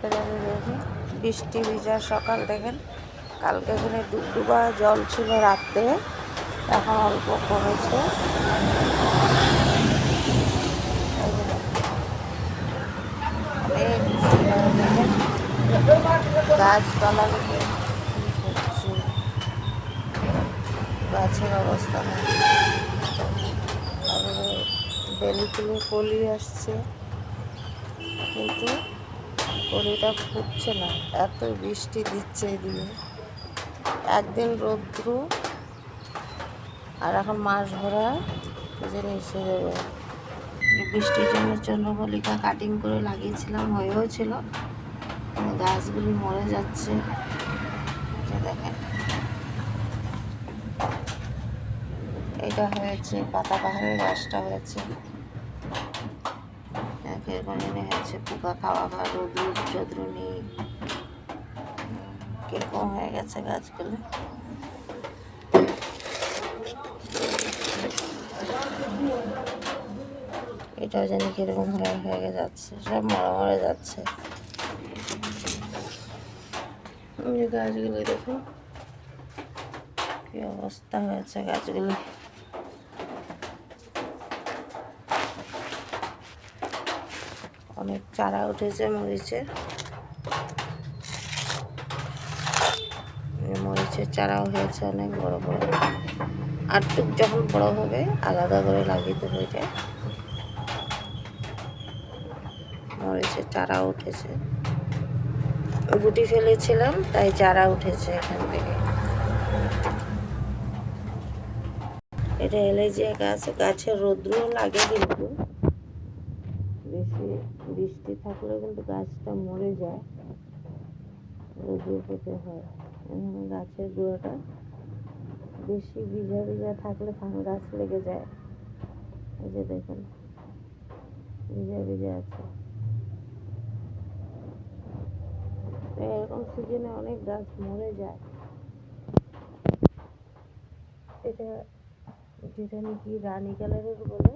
যাতে যাতে দেখি বৃষ্টি ভিজা সকাল দেখেন। কালকে এখানে ডুবডুবা জল ছিল রাত্রে, এখন অল্প কমেছে। অনেক গাছপালা গাছের অবস্থা নেই। তারপরে বেলিফুলে কলি আসছে, কিন্তু কলিটা ফুটছে না, এত বৃষ্টি দিচ্ছে এদিকে। একদিন রৌদ্র, আর এখন মাস ভরা যেন এসে দেবে। বৃষ্টির জন্য কলিটা কাটিং করে লাগিয়েছিলাম, হয়েও ছিল, গাছগুলি মরে যাচ্ছে। দেখেন এটা হয়েছে, পাতা পাহাড়ের গাছটা হয়েছে, হয়েছে পোকা খাওয়া বা রৌদ্র নেই, কিরকম হয়ে গেছে গাছগুলো। এটাও জানি কিরকম হয়ে যাচ্ছে, সব মরে যাচ্ছে। গাছগুলো দেখুন কি অবস্থা হয়েছে গাছগুলো। অনেক চারা উঠেছে মরিচের, চারাও হয়েছে অনেক বড় বড়। আরটুক যখন বড় হবে আলাদা করে লাগিয়ে দেবো। এটা মরিচের চারা উঠেছে, গুটি ফেলেছিলাম তাই চারা উঠেছে এখান থেকে। এটা এলাইচিয়া গাছ, গাছের রৌদ্রও লাগে, কিন্তু বেশি বৃষ্টি থাকলেও কিন্তু গাছটা মরে যায়, রৌদ্র পেতে হয়। গাছের গোড়াটা বেশি ভিজা ভিজা থাকলে ফাঙ্গাস লেগে যায়। এই যে দেখুন ভিজা ভিজা আছে। এরকম সিজনে অনেক গাছ মরে যায়। এটা যেটা নাকি রানী কালারের বলে,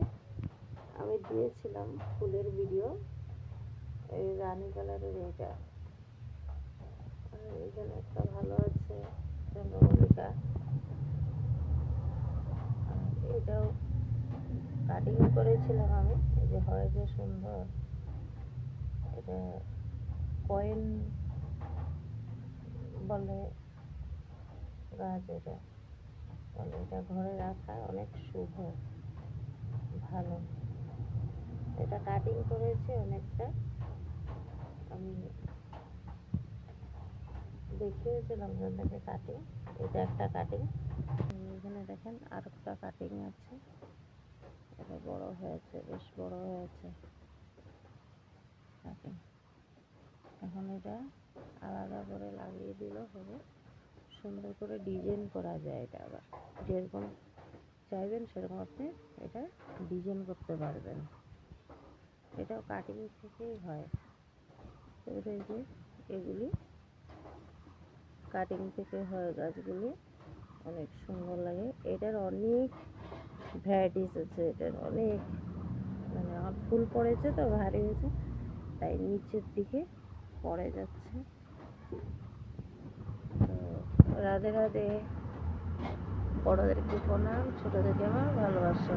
আমি দিয়েছিলাম ফুলের ভিডিও। এই রানী কালারের এটা, এখানে একটা ভালো আছে চন্দ্রমল্লিকা, এটাও কাটিং করেছিলাম আমি। এই যে হয়েছে সুন্দর, এটা কয়েন বলে গাছ, এটা বলে, এটা ঘরে রাখা অনেক শুভ ভালো। এটা কাটিং করেছে অনেকটা, আমি দেখিয়েছিলাম আপনাদেরকে কাটিং। এটা একটা কাটিং, এখানে দেখেন আর একটা কাটিং আছে, এটা বড় হয়েছে, বেশ বড় হয়েছে কাটিং। এখন এটা আলাদা করে লাগিয়ে দিলে হবে, সুন্দর করে ডিজাইন করা যায়। এটা আবার যেরকম চাইবেন সেরকম আপনি এটা ডিজাইন করতে পারবেন। এটাও কাটিং থেকেই হয়। এই যে এগুলি কাটিং থেকে হয় গাছগুলি, অনেক সুন্দর লাগে। এটার অনেক ভ্যারাইটিস আছে, এটার অনেক, মানে আমার ফুল পড়েছে তো ভারী হয়েছে, তাই নিচের দিকে পড়ে যাচ্ছে। তো রাধে রাধে, বড়োদেরকে প্রণাম, ছোটোদেরকে আমার ভালোবাসা।